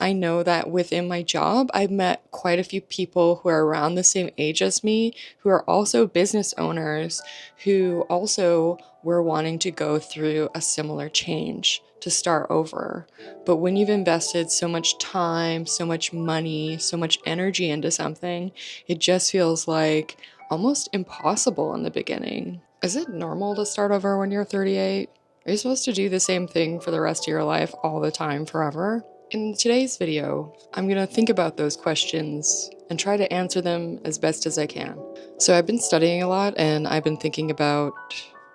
I know that within my job, I've met quite a few people who are around the same age as me, who are also business owners, who also were wanting to go through a similar change to start over. But when you've invested so much time, so much money, so much energy into something, it just feels like almost impossible in the beginning. Is it normal to start over when you're 38? Are you supposed to do the same thing for the rest of your life all the time forever? In today's video, I'm going to think about those questions and try to answer them as best as I can. So I've been studying a lot and I've been thinking about,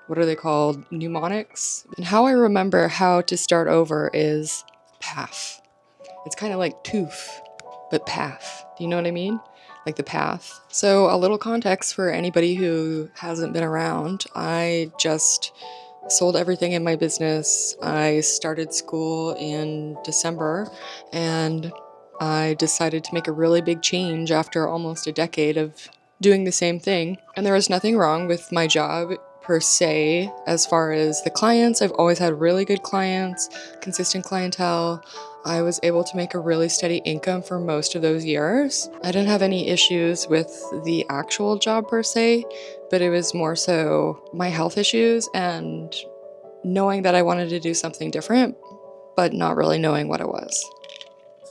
what are they called? Mnemonics? And how I remember how to start over is path. It's kind of like tooth, but path. Do you know what I mean? Like the path. So a little context for anybody who hasn't been around. I just sold everything in my business. I started school in December and I decided to make a really big change after almost a decade of doing the same thing. And there was nothing wrong with my job per se, as far as the clients. I've always had really good clients, consistent clientele. I was able to make a really steady income for most of those years. I didn't have any issues with the actual job per se, but it was more so my health issues and knowing that I wanted to do something different, but not really knowing what it was.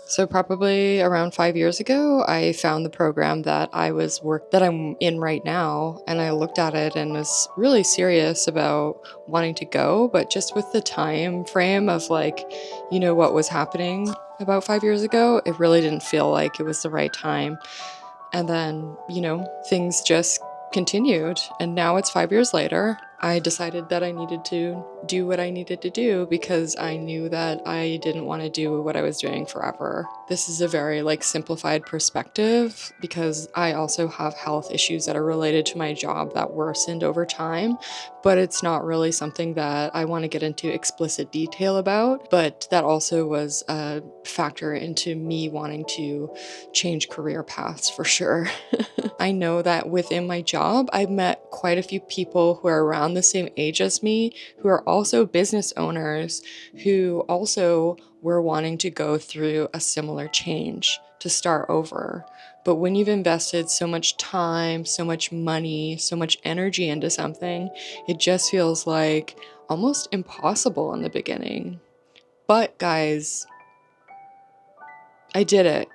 So probably around 5 years ago, I found the program that I'm in right now, and I looked at it and was really serious about wanting to go, but just with the time frame of what was happening about 5 years ago, it really didn't feel like it was the right time. And then, things just continued. And now it's 5 years later. I decided that I needed to do what I needed to do because I knew that I didn't want to do what I was doing forever. This is a very simplified perspective because I also have health issues that are related to my job that worsened over time, but it's not really something that I want to get into explicit detail about. But that also was a factor into me wanting to change career paths for sure. I know that within my job, I've met quite a few people who are around the same age as me, who are also business owners, who also were wanting to go through a similar change to start over. But when you've invested so much time, so much money, so much energy into something, it just feels like almost impossible in the beginning. But guys, I did it.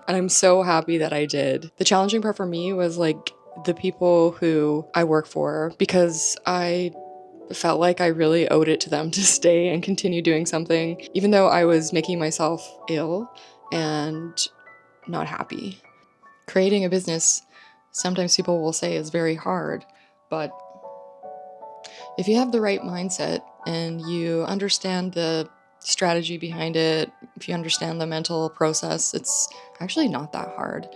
And I'm so happy that I did. The challenging part for me was the people who I work for, because I felt like I really owed it to them to stay and continue doing something, even though I was making myself ill and not happy. Creating a business, sometimes people will say, is very hard, but if you have the right mindset and you understand the strategy behind it, if you understand the mental process, it's actually not that hard.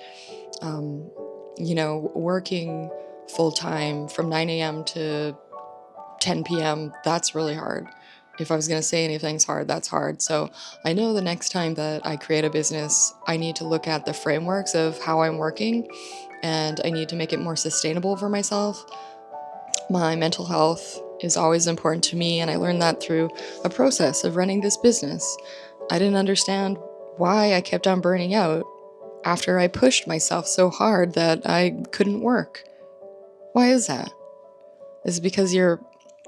Working full-time from 9 a.m. to 10 p.m., that's really hard. If I was going to say anything's hard, that's hard. So I know the next time that I create a business, I need to look at the frameworks of how I'm working, and I need to make it more sustainable for myself. My mental health is always important to me, and I learned that through a process of running this business. I didn't understand why I kept on burning out after I pushed myself so hard that I couldn't work. Why is that? Is it because your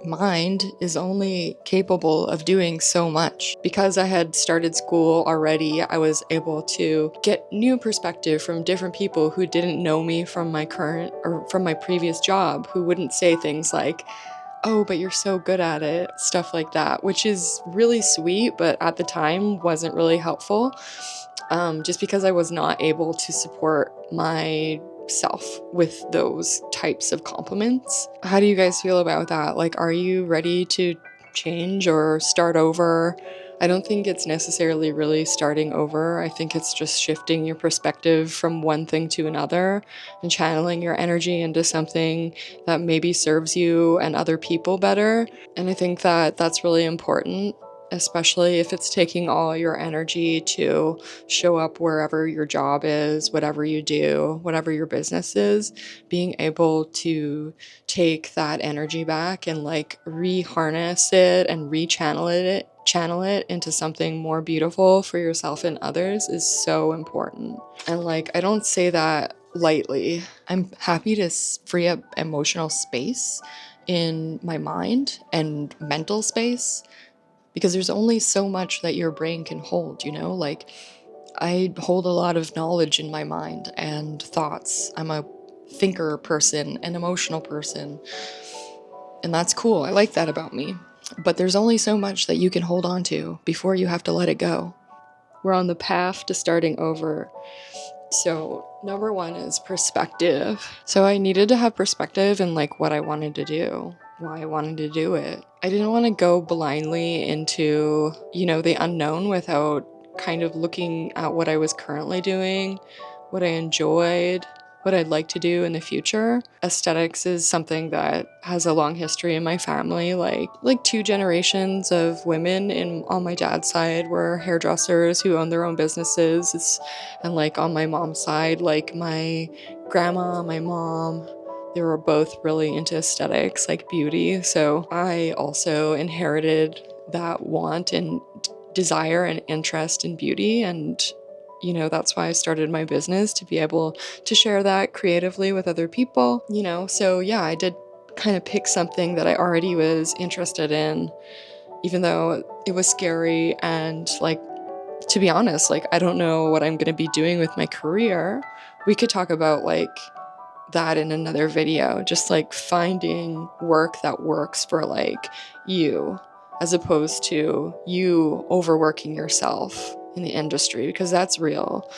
mind is only capable of doing so much? Because I had started school already, I was able to get new perspective from different people who didn't know me from my current or from my previous job, who wouldn't say things like, "Oh, but you're so good at it," stuff like that, which is really sweet, but at the time wasn't really helpful, just because I was not able to support myself with those types of compliments. How do you guys feel about that? Are you ready to change or start over? I don't think it's necessarily really starting over. I think it's just shifting your perspective from one thing to another and channeling your energy into something that maybe serves you and other people better. And I think that that's really important, especially if it's taking all your energy to show up wherever your job is, whatever you do, whatever your business is. Being able to take that energy back and reharness it and rechannel channel it into something more beautiful for yourself and others is so important. And like, I don't say that lightly. I'm happy to free up emotional space in my mind and mental space, because there's only so much that your brain can hold, you know? Like, I hold a lot of knowledge in my mind and thoughts. I'm a thinker person, an emotional person, and that's cool. I like that about me. But there's only so much that you can hold on to before you have to let it go. We're on the path to starting over. So number one is perspective. So I needed to have perspective in like what I wanted to do, why I wanted to do it. I didn't want to go blindly into, you know, the unknown without kind of looking at what I was currently doing, what I enjoyed, what I'd like to do in the future. Aesthetics is something that has a long history in my family. Like 2 generations of women on my dad's side were hairdressers who owned their own businesses. And like on my mom's side, like my grandma, my mom, they were both really into aesthetics, like beauty. So I also inherited that want and desire and interest in beauty. And, you know, that's why I started my business, to be able to share that creatively with other people, you know. So yeah, I did kind of pick something that I already was interested in, even though it was scary. And like, to be honest, like, I don't know what I'm going to be doing with my career. We could talk about like that in another video, just like finding work that works for like you, as opposed to you overworking yourself in the industry, because that's real.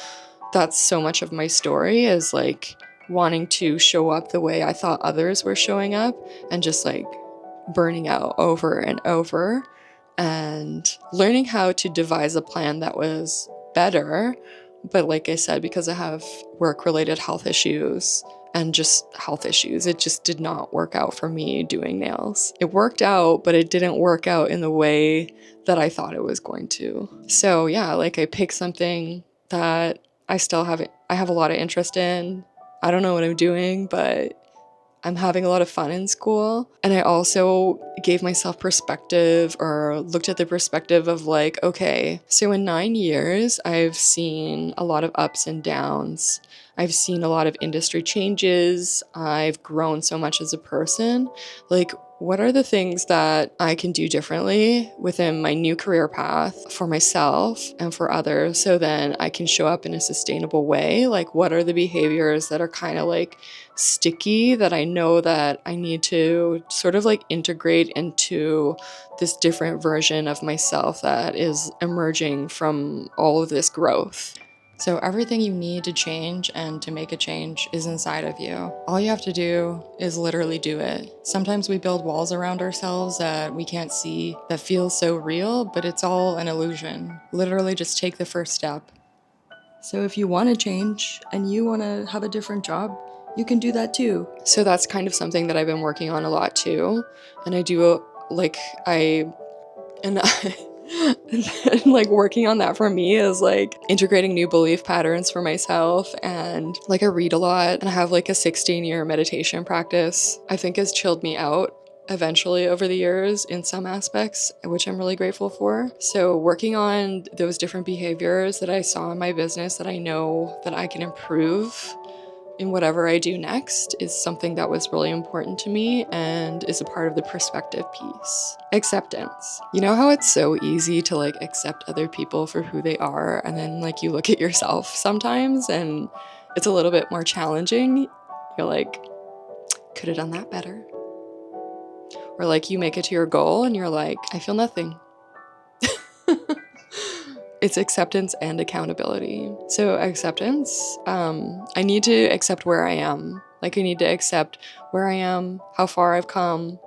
That's so much of my story, is like wanting to show up the way I thought others were showing up and just like burning out over and over, and learning how to devise a plan that was better. But like I said, because I have work-related health issues and just health issues, it just did not work out for me doing nails. It worked out, but it didn't work out in the way that I thought it was going to. So yeah, like I picked something that I have a lot of interest in. I don't know what I'm doing, but I'm having a lot of fun in school. And I also gave myself perspective, or looked at the perspective of like, okay, so in 9 years, I've seen a lot of ups and downs. I've seen a lot of industry changes. I've grown so much as a person. Like, what are the things that I can do differently within my new career path for myself and for others, so then I can show up in a sustainable way? Like, what are the behaviors that are kind of like sticky that I know that I need to sort of like integrate into this different version of myself that is emerging from all of this growth? So everything you need to change and to make a change is inside of you. All you have to do is literally do it. Sometimes we build walls around ourselves that we can't see, that feel so real, but it's all an illusion. Literally just take the first step. So if you want to change and you want to have a different job, you can do that too. So that's kind of something that I've been working on a lot too. And I do, like, and like working on that for me is like integrating new belief patterns for myself. And like I read a lot, and I have like a 16-year meditation practice. I think has chilled me out eventually over the years in some aspects, which I'm really grateful for. So working on those different behaviors that I saw in my business that I know that I can improve in whatever I do next is something that was really important to me, and is a part of the perspective piece. Acceptance. You know how it's so easy to like accept other people for who they are, and then like you look at yourself sometimes and it's a little bit more challenging. You're like, could have done that better. Or like you make it to your goal and you're like, I feel nothing. It's acceptance and accountability. So acceptance, I need to accept where I am. Like I need to accept where I am, how far I've come,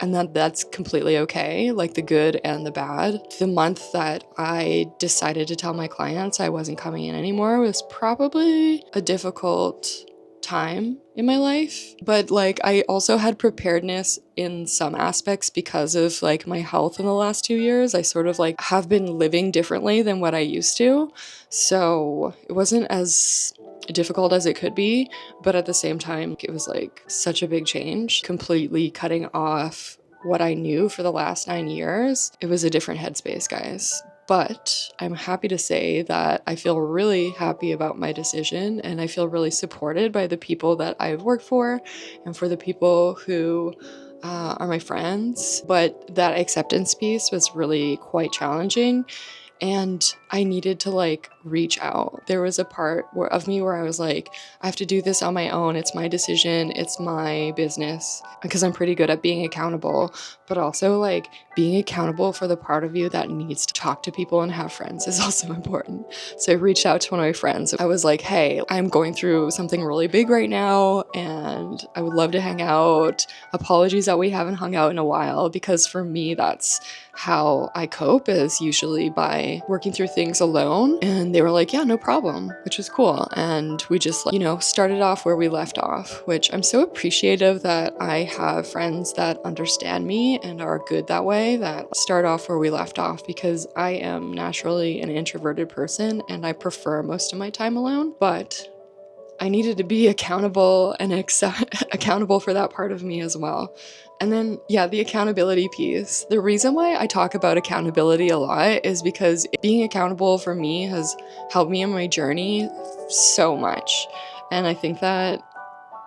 and that's completely okay, like the good and the bad. The month that I decided to tell my clients I wasn't coming in anymore was probably a difficult time in my life, but like I also had preparedness in some aspects because of like my health in the last 2 years. I sort of like have been living differently than what I used to, so it wasn't as difficult as it could be, but at the same time it was like such a big change, completely cutting off what I knew for the last 9 years, it was a different headspace, guys. But I'm happy to say that I feel really happy about my decision, and I feel really supported by the people that I've worked for and for the people who are my friends. But that acceptance piece was really quite challenging, and I needed to like reach out. There was a part of me where I was like, I have to do this on my own. It's my decision. It's my business, because I'm pretty good at being accountable, but also like being accountable for the part of you that needs to talk to people and have friends is also important. So I reached out to one of my friends. I was like, hey, I'm going through something really big right now and I would love to hang out. Apologies that we haven't hung out in a while, because for me, that's how I cope, is usually by working through things alone. And they were like, yeah, no problem, which was cool. And we just, like, started off where we left off, which I'm so appreciative that I have friends that understand me and are good that way, that start off where we left off, because I am naturally an introverted person and I prefer most of my time alone. But I needed to be accountable and accountable for that part of me as well. And then, yeah, the accountability piece. The reason why I talk about accountability a lot is because being accountable for me has helped me in my journey so much. And I think that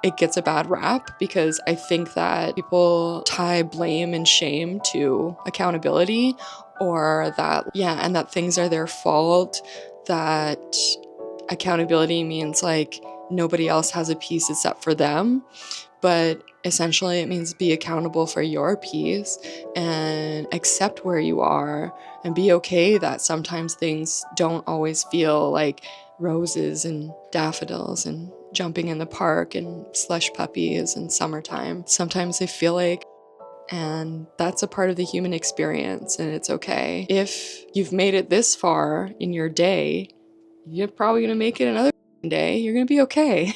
it gets a bad rap, because I think that people tie blame and shame to accountability, or that, yeah, and that things are their fault, that accountability means like nobody else has a piece except for them. But essentially it means be accountable for your piece and accept where you are, and be okay that sometimes things don't always feel like roses and daffodils and jumping in the park and slush puppies and summertime. Sometimes they feel like, and that's a part of the human experience, and it's okay. If you've made it this far in your day, you're probably gonna make it another day. You're gonna be okay.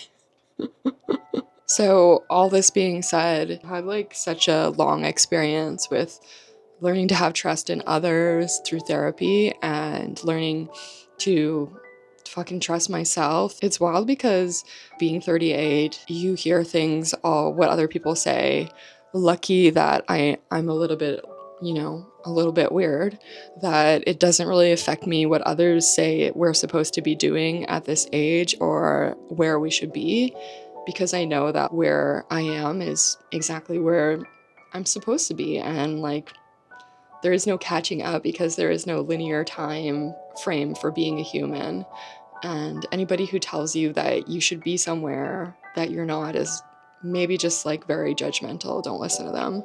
So all this being said, I had like such a long experience with learning to have trust in others through therapy and learning to fucking trust myself. It's wild, because being 38, you hear things, all what other people say. Lucky that I'm a little bit, a little bit weird, that it doesn't really affect me what others say we're supposed to be doing at this age or where we should be, because I know that where I am is exactly where I'm supposed to be. And like, there is no catching up, because there is no linear time frame for being a human. And anybody who tells you that you should be somewhere that you're not is maybe just like very judgmental. Don't listen to them.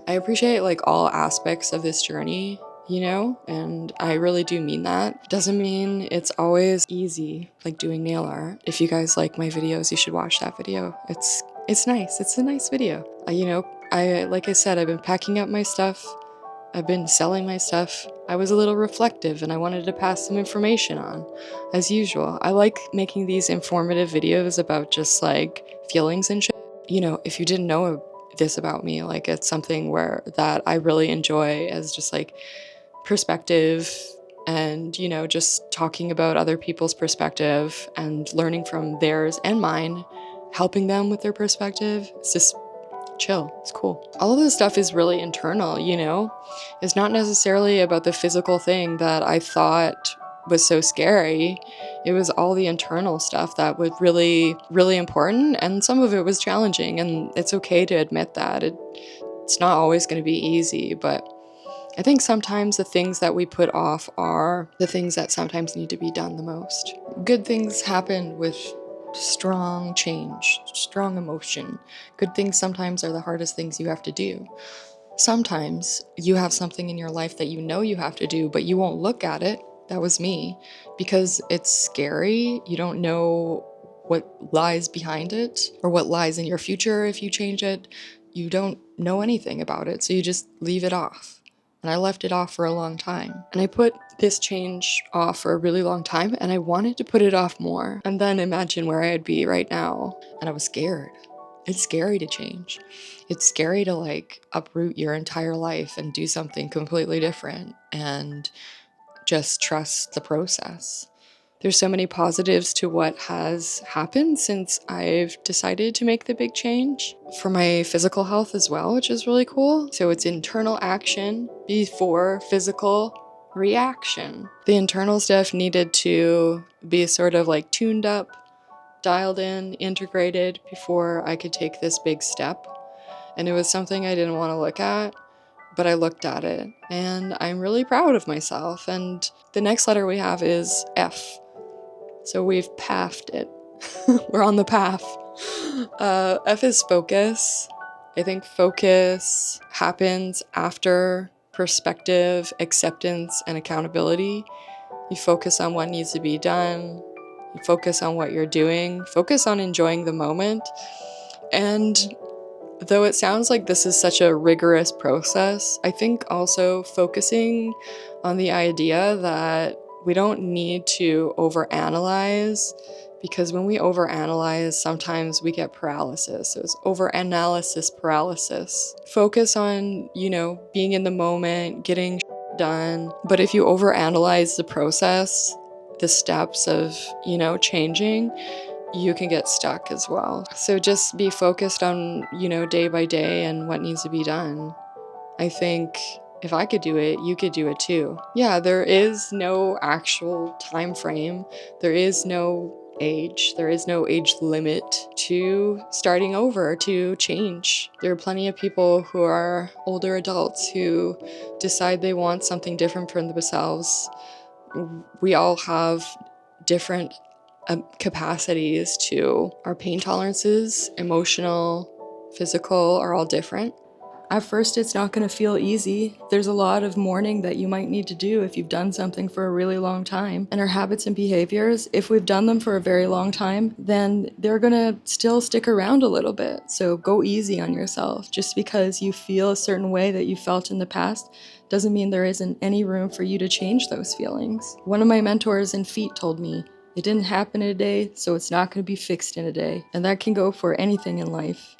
I appreciate like all aspects of this journey, and I really do mean that. Doesn't mean it's always easy, like doing nail art. If you guys like my videos, you should watch that video. It's nice. It's a nice video. Like I said, I've been packing up my stuff. I've been selling my stuff. I was a little reflective and I wanted to pass some information on, as usual. I like making these informative videos about just like feelings and shit. If you didn't know this about me, like it's something that I really enjoy, as just like perspective, and just talking about other people's perspective and learning from theirs and mine, helping them with their perspective. It's just chill. It's cool. All of this stuff is really internal, It's not necessarily about the physical thing that I thought was so scary. It was all the internal stuff that was really, really important, and some of it was challenging, and it's okay to admit that. It's not always going to be easy, but I think sometimes the things that we put off are the things that sometimes need to be done the most. Good things happen with strong change, strong emotion. Good things sometimes are the hardest things you have to do. Sometimes you have something in your life that you have to do, but you won't look at it. That was me, because it's scary. You don't know what lies behind it or what lies in your future if you change it. You don't know anything about it, so you just leave it off. And I left it off for a long time. And I put this change off for a really long time, and I wanted to put it off more. And then imagine where I'd be right now. And I was scared. It's scary to change. It's scary to like uproot your entire life and do something completely different and just trust the process. There's so many positives to what has happened since I've decided to make the big change for my physical health as well, which is really cool. So it's internal action before physical reaction. The internal stuff needed to be sort of like tuned up, dialed in, integrated before I could take this big step. And it was something I didn't want to look at, but I looked at it and I'm really proud of myself. And the next letter we have is F. So we've pathed it. We're on the path. F is focus. I think focus happens after perspective, acceptance, and accountability. You focus on what needs to be done. You focus on what you're doing. Focus on enjoying the moment. And though it sounds like this is such a rigorous process, I think also focusing on the idea that we don't need to overanalyze, because when we overanalyze, sometimes we get paralysis. So it's overanalysis paralysis. Focus on, being in the moment, getting done. But if you overanalyze the process, the steps of, changing, you can get stuck as well. So just be focused on, day by day and what needs to be done. I think if I could do it, you could do it too. Yeah, there is no actual time frame. There is no age. There is no age limit to starting over, to change. There are plenty of people who are older adults who decide they want something different for themselves. We all have different capacities to our pain tolerances, emotional, physical, are all different. At first, it's not going to feel easy. There's a lot of mourning that you might need to do if you've done something for a really long time. And our habits and behaviors, if we've done them for a very long time, then they're going to still stick around a little bit. So go easy on yourself. Just because you feel a certain way that you felt in the past doesn't mean there isn't any room for you to change those feelings. One of my mentors in feet told me, it didn't happen in a day, so it's not going to be fixed in a day. And that can go for anything in life.